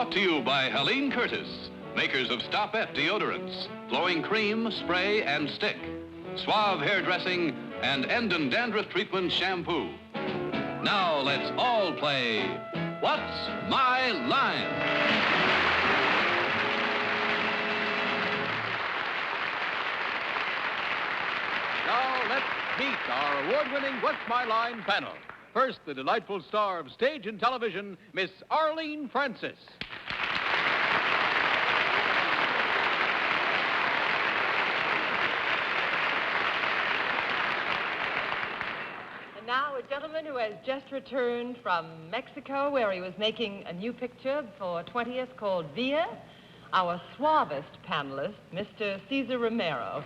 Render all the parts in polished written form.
Brought to you by Helene Curtis, makers of Stopette deodorants, flowing cream, spray, and stick, Suave hairdressing, and Endon dandruff treatment shampoo. Now let's all play What's My Line? Now let's meet our award-winning What's My Line panel. First, the delightful star of stage and television, Miss Arlene Francis. And now a gentleman who has just returned from Mexico, where he was making a new picture for 20th called Via, our suavest panelist, Mr. Cesar Romero.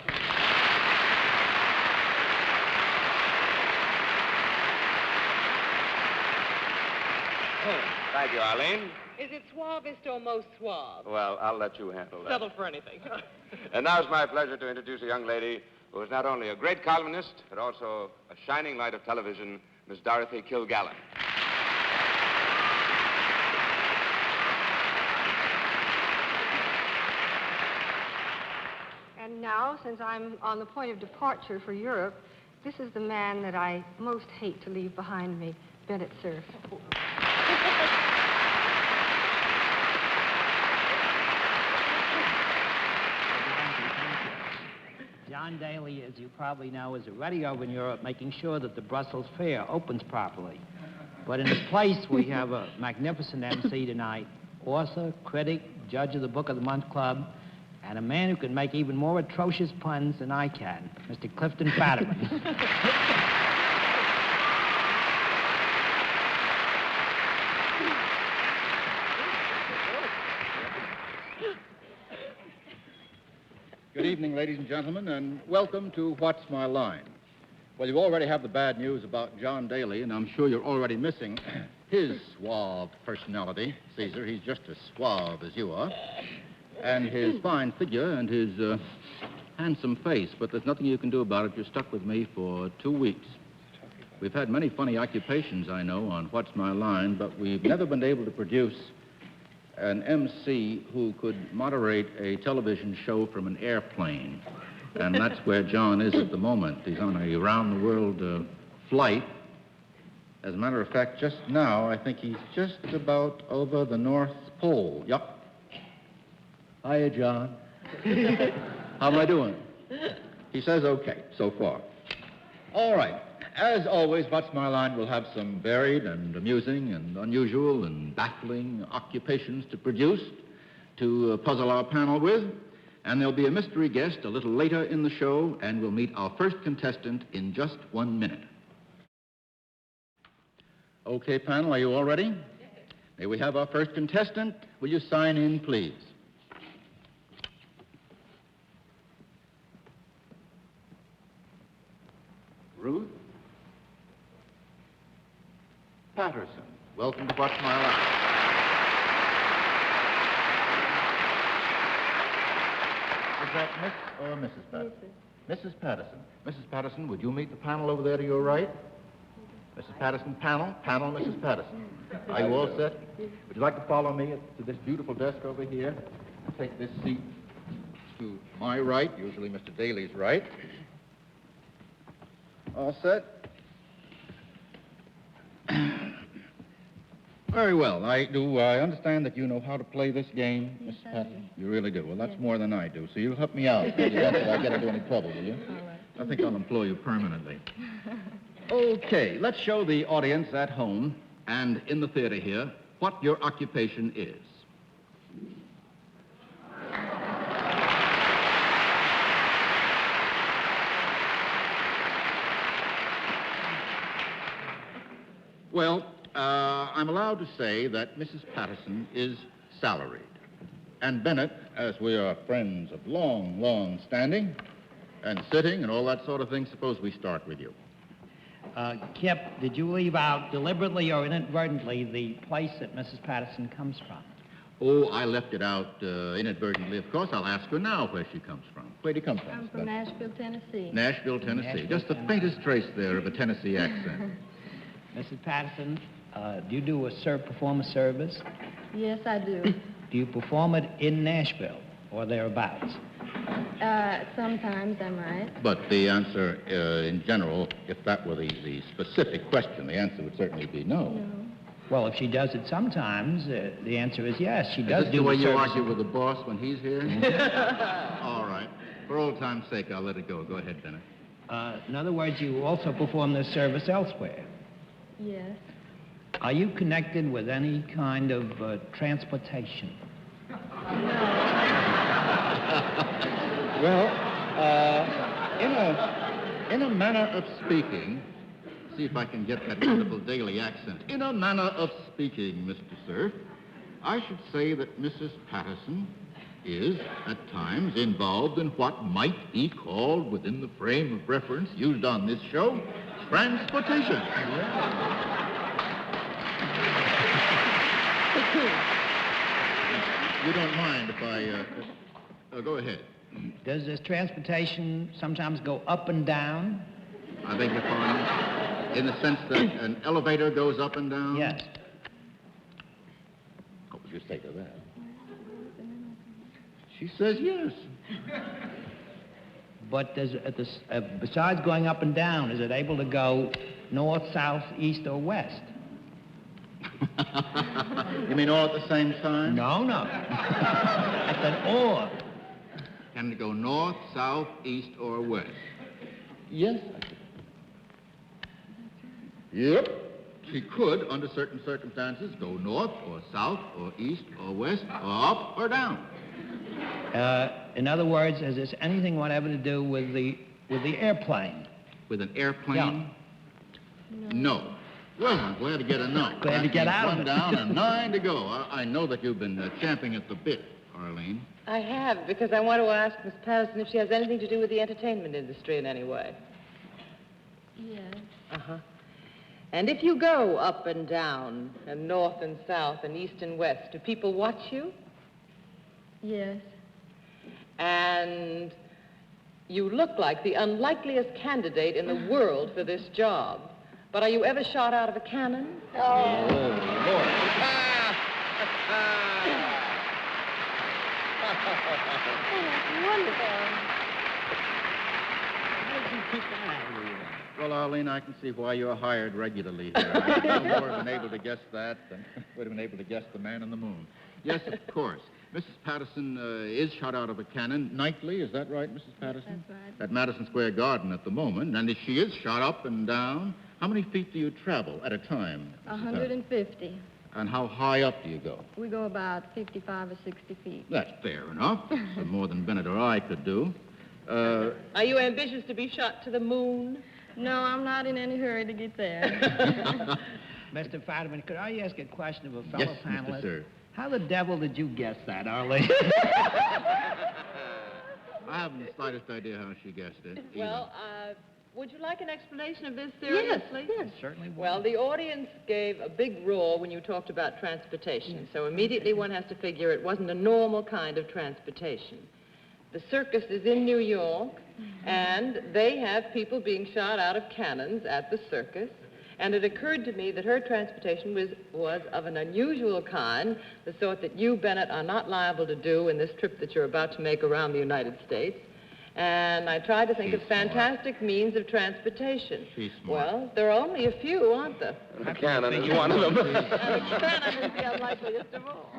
Thank you, Arlene. Is it suavest or most suave? Well, I'll let you handle that. Settle for anything. And now it's my pleasure to introduce a young lady who is not only a great columnist, but also a shining light of television, Miss Dorothy Kilgallen. And now, since I'm on the point of departure for Europe, this is the man that I most hate to leave behind me, Bennett, Cerf. John Daly, as you probably know, is already over in Europe making sure that the Brussels Fair opens properly. But in his place, we have a magnificent MC tonight, author, critic, judge of the Book of the Month Club, and a man who can make even more atrocious puns than I can, Mr. Clifton Fadiman. Good evening, ladies and gentlemen, and welcome to What's My Line. Well, you already have the bad news about John Daly, and I'm sure you're already missing his suave personality. Caesar, he's just as suave as you are. And his fine figure and his handsome face, but there's nothing you can do about it. You're stuck with me for 2 weeks. We've had many funny occupations, I know, on What's My Line, but we've never been able to produce an MC who could moderate a television show from an airplane. And that's where John is at the moment. He's on a round-the-world flight. As a matter of fact, just now, I think he's just about over the North Pole. Yup. Hiya, John. How am I doing? He says okay, so far. All right. As always, What's My Line will have some varied and amusing and unusual and baffling occupations to produce, to puzzle our panel with. And there'll be a mystery guest a little later in the show, and we'll meet our first contestant in just 1 minute. Okay, panel, are you all ready? May we have our first contestant? Will you sign in, please? Ruth Patterson. Welcome to What's My Line. Is that Miss or Mrs. Patterson? Mrs. Patterson. Mrs. Patterson, would you meet the panel over there to your right? Mrs. Patterson, panel, Mrs. Patterson. Are you all set? Would you like to follow me to this beautiful desk over here and take this seat to my right, usually Mr. Daly's right? All set? Very well. I understand that you know how to play this game, Miss Patterson. You really do. Well, that's more than I do, so you'll help me out. You don't think I get into any trouble, will you? All right. I think I'll employ you permanently. Okay, let's show the audience at home and in the theater here what your occupation is. Well, I'm allowed to say that Mrs. Patterson is salaried. And Bennett, as we are friends of long, long standing, and sitting and all that sort of thing, suppose we start with you. Kip, did you leave out deliberately or inadvertently the place that Mrs. Patterson comes from? Oh, I left it out inadvertently. Of course, I'll ask her now where she comes from. Where do you come from? I'm from Nashville, Tennessee. Nashville, Tennessee. Nashville, Just the Tennessee. faintest trace there of a Tennessee accent. Mrs. Patterson, do you do a perform a service? Yes, I do. Do you perform it in Nashville or thereabouts? Sometimes I might. But the answer, in general, if that were the specific question, the answer would certainly be no. No. Well, if she does it sometimes, the answer is yes. She does Is this do the way you service. argue with the boss when he's here? All right. For old time's sake, I'll let it go. Go ahead, Bennett. In other words, you also perform this service elsewhere. Yes. Are you connected with any kind of transportation? Well, in a manner of speaking, see if I can get that wonderful daily accent. In a manner of speaking, Mr. Cerf, I should say that Mrs. Patterson is, at times, involved in what might be called, within the frame of reference used on this show, transportation. You don't mind if I... go ahead. Does this transportation sometimes go up and down? I beg your pardon? In the sense that an elevator goes up and down? Yes. What would you say to that? She says yes. But does besides going up and down, is it able to go north, south, east, or west? You mean all at the same time? No. I said or. Can it go north, south, east, or west? Yes. Yep. She could, under certain circumstances, go north or south or east or west or up or down. In other words, has this anything whatever to do with the airplane? With an airplane? No. Well, I'm glad to get a no. Glad to get out of it. 1 down and 9 to go. I know that you've been champing at the bit, Arlene. I have, because I want to ask Miss Patterson if she has anything to do with the entertainment industry in any way. Yes. Uh-huh. And if you go up and down, and north and south, and east and west, do people watch you? Yes. And you look like the unlikeliest candidate in the world for this job. But are you ever shot out of a cannon? Oh, Lord. Well, Arlene, I can see why you're hired regularly here. I no more have been able to guess that than would have been able to guess the man on the moon. Yes, of course. Mrs. Patterson is shot out of a cannon nightly. Is that right, Mrs. Patterson? That's right. At Madison Square Garden at the moment. And if she is shot up and down, how many feet do you travel at a time? Mrs. Patterson? 150. And how high up do you go? We go about 55 or 60 feet. That's fair enough. That's more than Bennett or I could do. Are you ambitious to be shot to the moon? No, I'm not in any hurry to get there. Mr. Fadiman, could I ask a question of a fellow Yes, panelist? Mr. Cerf. How the devil did you guess that, Arlene? I haven't the slightest idea how she guessed it. either. Well, would you like an explanation of this seriously? Yes. Certainly would. Well, the audience gave a big roar when you talked about transportation, so immediately one has to figure it wasn't a normal kind of transportation. The circus is in New York, and they have people being shot out of cannons at the circus, and it occurred to me that her transportation was of an unusual kind, the sort that you, Bennett, are not liable to do in this trip that you're about to make around the United States. And I tried to think of fantastic means of transportation. She's smart. Well, there are only a few, aren't there? The cannon is one of them. And the cannon is the unlikeliest of all.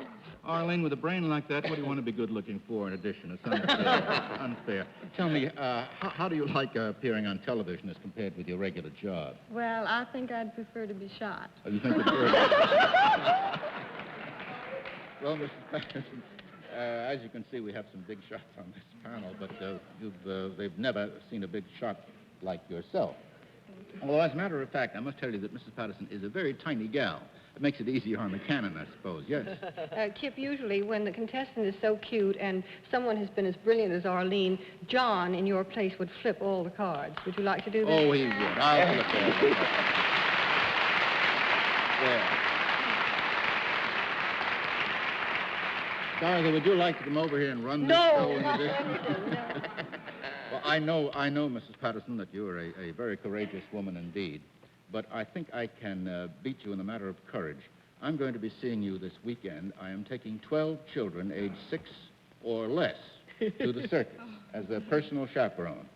Arlene, with a brain like that, what do you want to be good looking for in addition? It's unfair. Unfair. Tell me, how do you like appearing on television as compared with your regular job? Well, I think I'd prefer to be shot. Oh, you think it's Well, Mrs. Patterson, as you can see, we have some big shots on this panel, but they've never seen a big shot like yourself. Although, as a matter of fact, I must tell you that Mrs. Patterson is a very tiny gal. It makes it easier on the cannon, I suppose, yes. Kip, usually when the contestant is so cute and someone has been as brilliant as Arlene, John, in your place, would flip all the cards. Would you like to do that? Oh, he would. I'll flip all. There. Dorothy, would you like to come over here and run this show in addition? Well, I know, Mrs. Patterson, that you're a very courageous woman indeed. But I think I can beat you in the matter of courage. I'm going to be seeing you this weekend. I am taking 12 children aged 6 or less to the circus as their personal chaperone.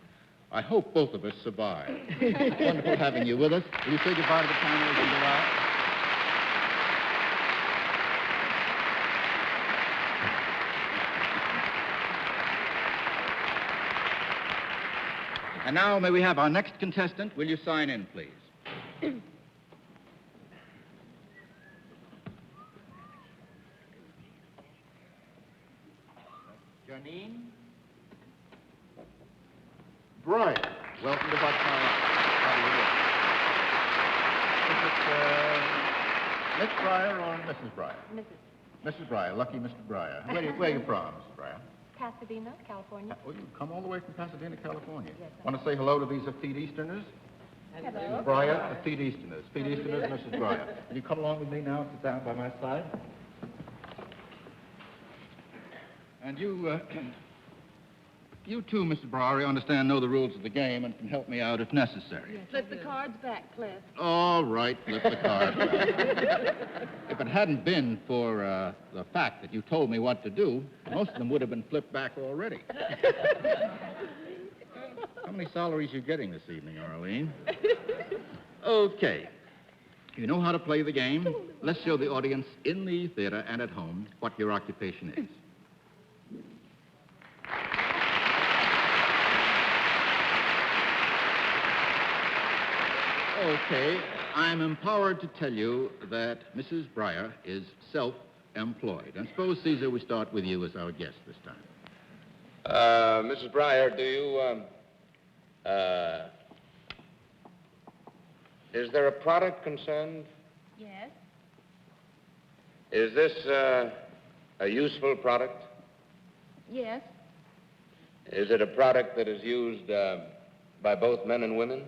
I hope both of us survive. Wonderful having you with us. Will you say goodbye to the cameras and go out? And now, may we have our next contestant? Will you sign in, please? Janine? Brian. Welcome to What's My Line. How do you do? Is it Miss Breyer or Mrs. Breyer? Mrs. Breyer, lucky Mr. Breyer. Where are you from, Mrs. Breyer? Pasadena, California. Oh, you come all the way from Pasadena, California. Yes. Want to say hello to these Feed Easterners? Hello. Mrs. Breyer, the Feed Easterners. Feed Easterners, Mrs. Breyer. Will you come along with me now and sit down by my side? And you too, Mr. Breyer, I understand, know the rules of the game and can help me out if necessary. Yes, flip the cards back, Cliff. All right, flip the cards back. If it hadn't been for the fact that you told me what to do, most of them would have been flipped back already. How many salaries are you getting this evening, Arlene? Okay. You know how to play the game. Let's show the audience in the theater and at home what your occupation is. Okay, I'm empowered to tell you that Mrs. Breyer is self-employed. And suppose, Cesar, we start with you as our guest this time. Mrs. Breyer, do you, is there a product concerned? Yes. Is this, a useful product? Yes. Is it a product that is used, by both men and women?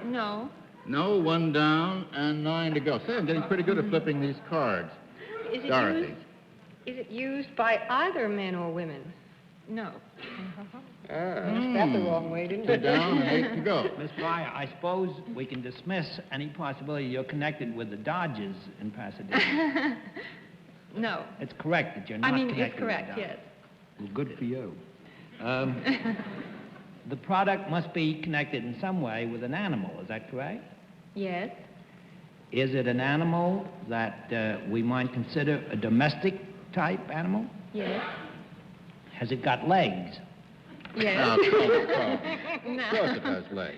No. No, 1 down and 9 to go. Say, I'm getting pretty good at flipping these cards. Is it Dorothy. used by either men or women? No. That's the wrong way, didn't 2 it? down and 8 to go. Miss Breyer, I suppose we can dismiss any possibility you're connected with the Dodgers in Pasadena. No. It's correct that you're not I mean, connected it's correct, with the yes. Dodgers. Well, good for you. The product must be connected in some way with an animal, is that correct? Yes. Is it an animal that we might consider a domestic type animal? Yes. Has it got legs? Yes. Now, come. No. Of course it has legs.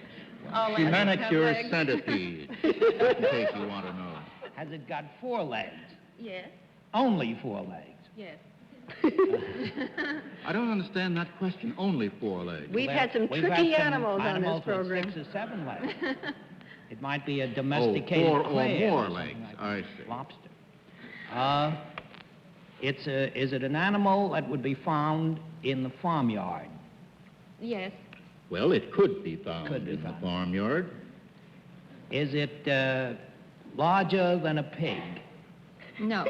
All She animals have manicures legs. centipede, just in case you want to know. Has it got 4 legs? Yes. Only 4 legs? Yes. I don't understand that question. Only 4 legs. We've had some tricky animals on this program. With 6 or 7 legs. It might be a Oh, domesticated 4 or quail more something legs. like I that. see. Lobster. Is it an animal that would be found in the farmyard? Yes. Well, it could be found Could be in the found. farmyard. Is it larger than a pig? No.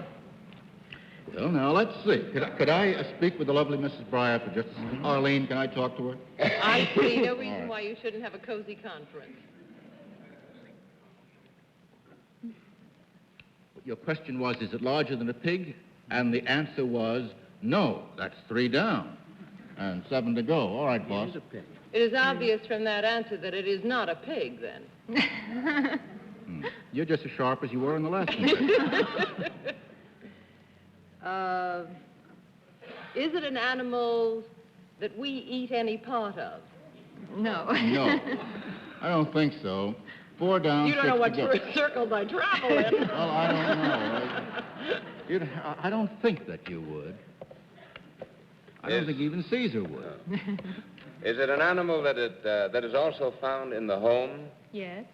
Well, now, let's see. Could I speak with the lovely Mrs. Breyer for just a second? Arlene, can I talk to her? I see no All reason right. why you shouldn't have a cozy conference. Your question was, is it larger than a pig? And the answer was, no. That's 3 down and 7 to go. All right, boss. It is a pig. It is obvious from that answer that it is not a pig, then. You're just as sharp as you were in the last one. Is it an animal that we eat any part of? No. No, I don't think so. 4 down, You don't 6 know what to go. circles I travel in. Well, I don't know. I don't think that you would. I don't Yes. think even Cesar would. Is it an animal that is also found in the home? Yes.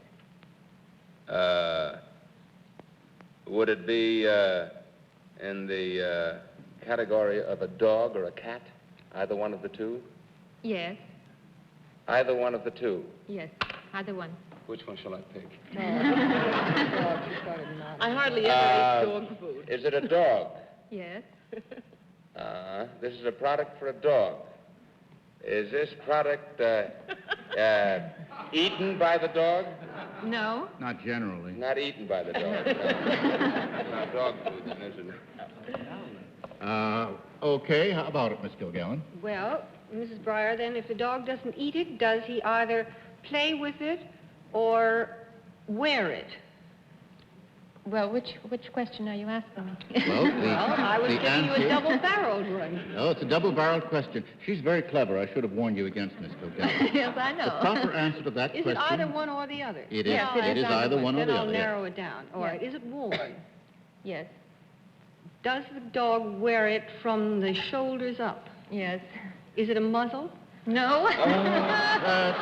Would it be in the category of a dog or a cat? Either one of the two? Yes. Either one of the two. Yes. Either one. Which one shall I pick? I hardly ever ate dog food. Is it a dog? Yes. This is a product for a dog. Is this product Eaten by the dog? No. Not generally. Not eaten by the dog. Not dog food, then, is it? Okay, how about it, Miss Kilgallen? Well, Mrs. Breyer, then, if the dog doesn't eat it, does he either play with it or wear it? Well, which question are you asking me? Well, I was the giving you a answer- double-barreled one. No, it's a double-barreled question. She's very clever. I should have warned you against Miss Kilgallen. Yes, I know. The proper answer to that Is question... it either one or the other? It is. Yes, It is either one or Then the I'll other. yeah. narrow it down. All right. Is it worn? Yes. Does the dog wear it from the shoulders up? Yes. Is it a muzzle? No.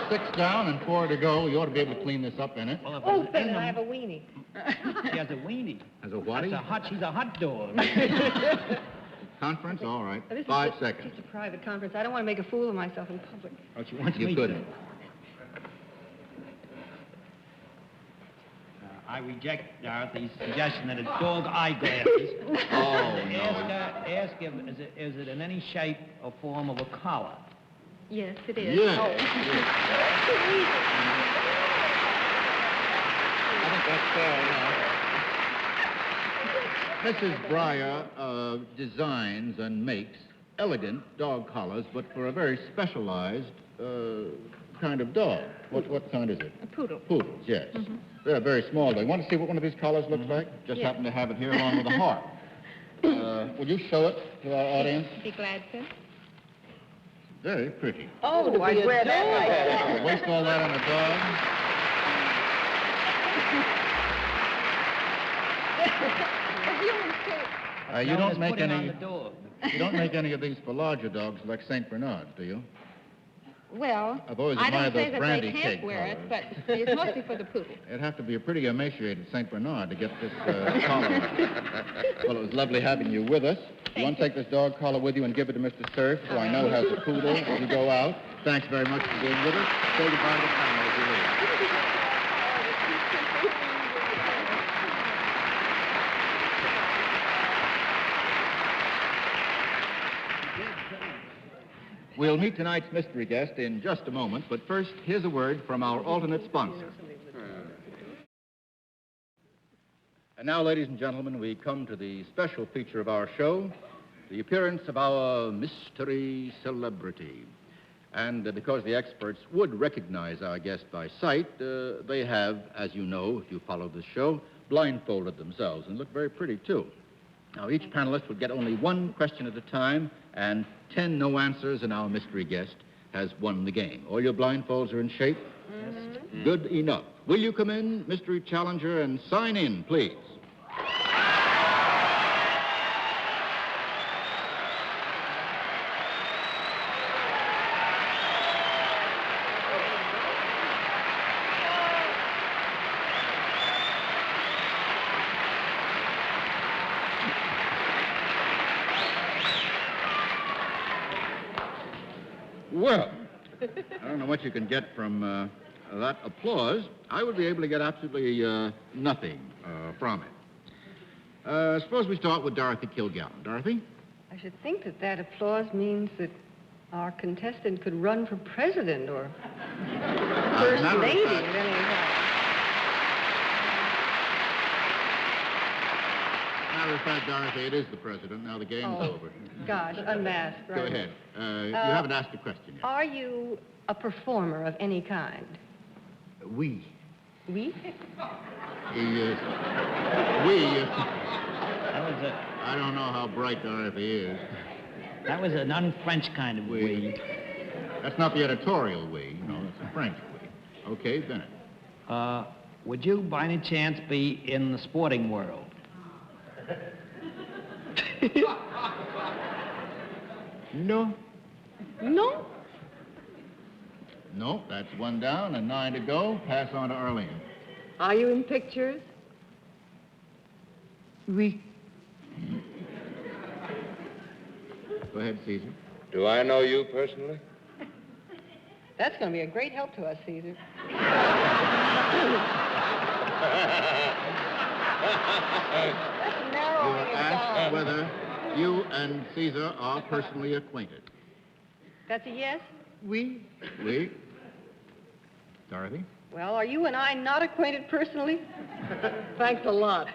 6 down and 4 to go. You ought to be able to clean this up in it. Well, if Oh, it's Bennett, in I have them, a weenie. she has a weenie. As a what? She's a hot dog. Conference? All right. This is 5 just- seconds. Just a private conference. I don't want to make a fool of myself in public. Oh, she wants You me couldn't. to. I reject Dorothy's suggestion that it's dog eyeglasses. Oh, no. Ask if, is it in any shape or form of a collar? Yes, it is. Yes. Oh. I think that's fair enough. Mrs. Breyer designs and makes elegant dog collars, but for a very specialized kind of dog. What kind is it? A poodle. Poodles, yes. They're very small. Do you want to see what one of these collars looks like? Just happen to have it here along with a heart. Will you show it to our audience? Be glad to. Very pretty. Oh, do I wear that like Waste all that on a dog? You Known don't as make putting on any. the dog. You don't make any of these for larger dogs like Saint Bernards, do you? Well, I've always I don't admired say those that brandy they cake can't wear it, collars. but it's mostly for the poodle. It'd have to be a pretty emaciated Saint Bernard to get this collar on. Well, it was lovely having you with us. You want to take this dog collar with you and give it to Mr. Cerf, who I know has a poodle when you go out. Thanks very much for being with us. Say goodbye to the panel as you leave. We'll meet tonight's mystery guest in just a moment, but first, here's a word from our alternate sponsor. And now, ladies and gentlemen, we come to the special feature of our show, the appearance of our mystery celebrity. And because the experts would recognize our guest by sight, they have, as you know, if you follow this show, blindfolded themselves and look very pretty, too. Now, each panelist would get only one question at a time, and 10 no answers, and our mystery guest has won the game. All your blindfolds are in shape? Mm-hmm. Good enough. Will you come in, mystery challenger, and sign in, please? Well, I don't know what you can get from that applause. I would be able to get absolutely nothing from it. Suppose we start with Dorothy Kilgallen. Dorothy? I should think that that applause means that our contestant could run for president or first matter of lady fact- at any time. Matter of fact, Dorothy, it is the president. Now the game's over. Gosh, unmasked. Go Right. ahead. You haven't asked a question yet. Are you a performer of any kind? We. We? We. I don't know how bright Dorothy is. That was an un-French kind of we. That's not the editorial we. No, that's a French we. Okay, Bennett. Would you, by any chance, be in the sporting world? No. No. No, that's 1 down and 9 to go. Pass on to Arlene. Are you in pictures? We. Go ahead, Cesar. Do I know you personally? That's going to be a great help to us, Cesar. That's You narrowing were it asked down. whether you and Cesar are personally acquainted. That's a yes? We. Dorothy? Well, are you and I not acquainted personally? Thanks a lot.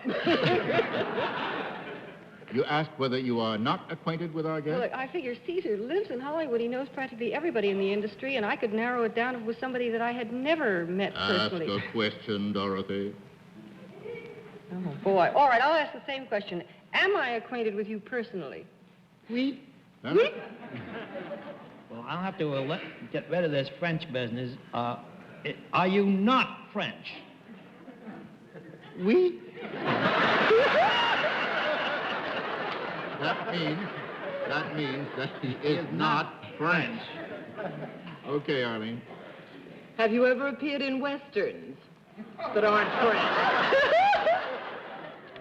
You asked whether you are not acquainted with our guest? Look, I figure Cesar lives in Hollywood. He knows practically everybody in the industry, and I could narrow it down if it was somebody that I had never met personally. Ask a question, Dorothy. Oh, boy. All right, I'll ask the same question. Am I acquainted with you personally? Oui. Huh? Oui? Well, I'll have to get rid of this French business. Are you not French? Oui. That means that he is not French. Okay, Arlene. Have you ever appeared in westerns that aren't French?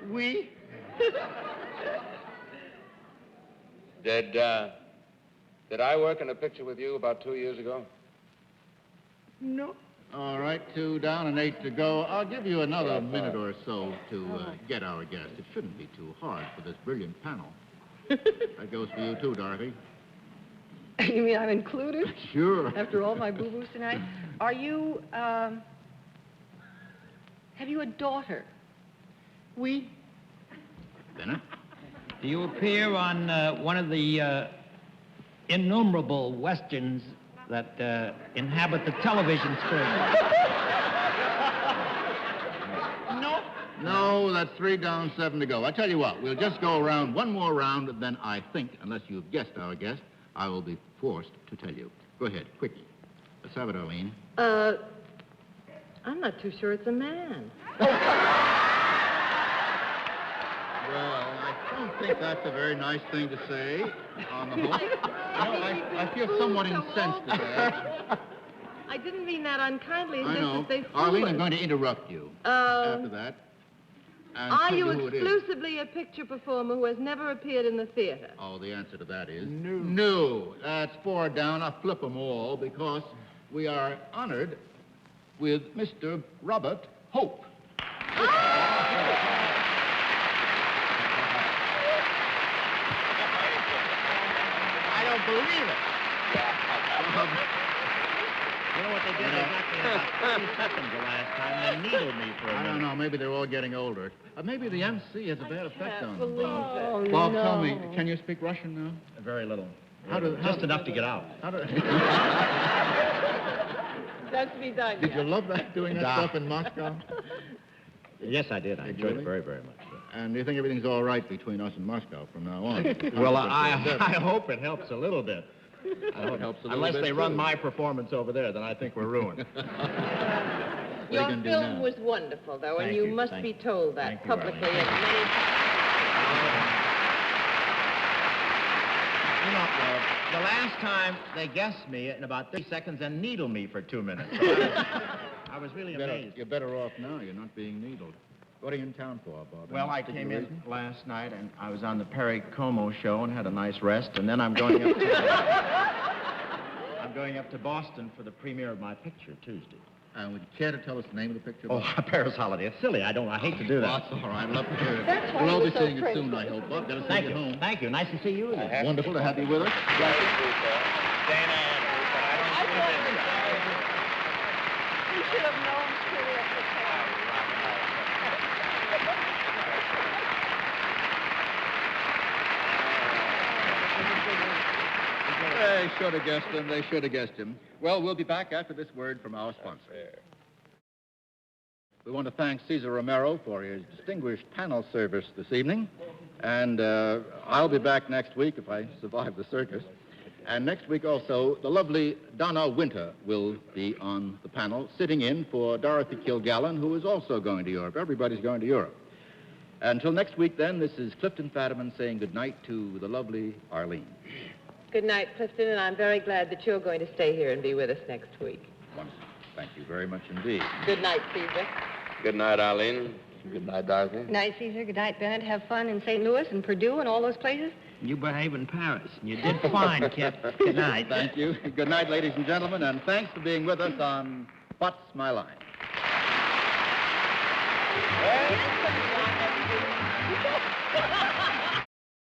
Oui. Did I work in a picture with you about 2 years ago? No. All right, 2 down and 8 to go. I'll give you another minute or so to get our guest. It shouldn't be too hard for this brilliant panel. That goes for you, too, Dorothy. You mean I'm included? Sure. After all my boo-boos tonight? Are you, have you a daughter? Oui. Bennett? Do you appear on one of the innumerable westerns that inhabit the television screen? No, that's 3 down, 7 to go. I tell you what, we'll just go around one more round, then I think, unless you've guessed our guest, I will be forced to tell you. Go ahead, quickie. Let's have it, Arlene. I'm not too sure it's a man. Well, I don't think that's a very nice thing to say, on the whole. I feel somewhat incensed at that. I didn't mean that unkindly. It's I just know. that they fool Arlene, us. I'm going to interrupt you after that. And Are tell you who it is. exclusively a picture performer who has never appeared in the theater? Oh, the answer to that is no. That's 4 down. I'll flip them all because we are honored with Mr. Robert Hope. I don't believe it. You know what they did? They got me in about 30 seconds the last time. They needled me for a minute. I don't know. Maybe they're all getting older. Maybe the MC has a bad effect on them. Oh, Bob, no. tell me, can you speak Russian now? Very little. Just enough to get out. That's to be done. Did you love that, doing that stuff in Moscow? Yes, I did. I Did you enjoyed really? it very, very much. And do you think everything's all right between us and Moscow from now on? Well, I hope it helps a little bit. I hope it helps a little Unless bit, they run too. my performance over there, then I think we're ruined. What Your are you gonna do film now? was wonderful, though, and Thank you you. must Thank be you. told that Thank you, publicly Arlene. and many You know, the last time they guessed me in about 30 seconds and needled me for 2 minutes. So I was really amazed. You're better off now. You're not being needled. What are you in town for, Bob? Well, I Any came particular in reason? last night, and I was on the Perry Como show and had a nice rest, and then I'm going up to Boston for the premiere of my picture Tuesday. And would you care to tell us the name of the picture? Oh, Bob? Paris Holiday. It's silly. I hate to do Well, that. that's all right. I'd love to hear it. That's why We'll all you're be so seeing it soon, I hope. Bob, gotta send Thank you you. home. Thank you. Nice to see you again. Wonderful to have you with us. You should have known straight up the time. They should have guessed him. They should have guessed him. Well, we'll be back after this word from our sponsor. We want to thank Cesar Romero for his distinguished panel service this evening. And I'll be back next week if I survive the circus. And next week also, the lovely Donna Winter will be on the panel, sitting in for Dorothy Kilgallen, who is also going to Europe. Everybody's going to Europe. Until next week, then, this is Clifton Fadiman saying goodnight to the lovely Arlene. Good night, Clifton, and I'm very glad that you're going to stay here and be with us next week. Wonderful. Thank you very much indeed. Good night, Cesar. Good night, Arlene. Good night, Dorothy. Good night, Cesar. Good night, Bennett. Have fun in St. Louis and Purdue and all those places. You behave in Paris. You did fine, Kip. Good night. Thank you. Good night, ladies and gentlemen, and thanks for being with us on What's My Line? Yes,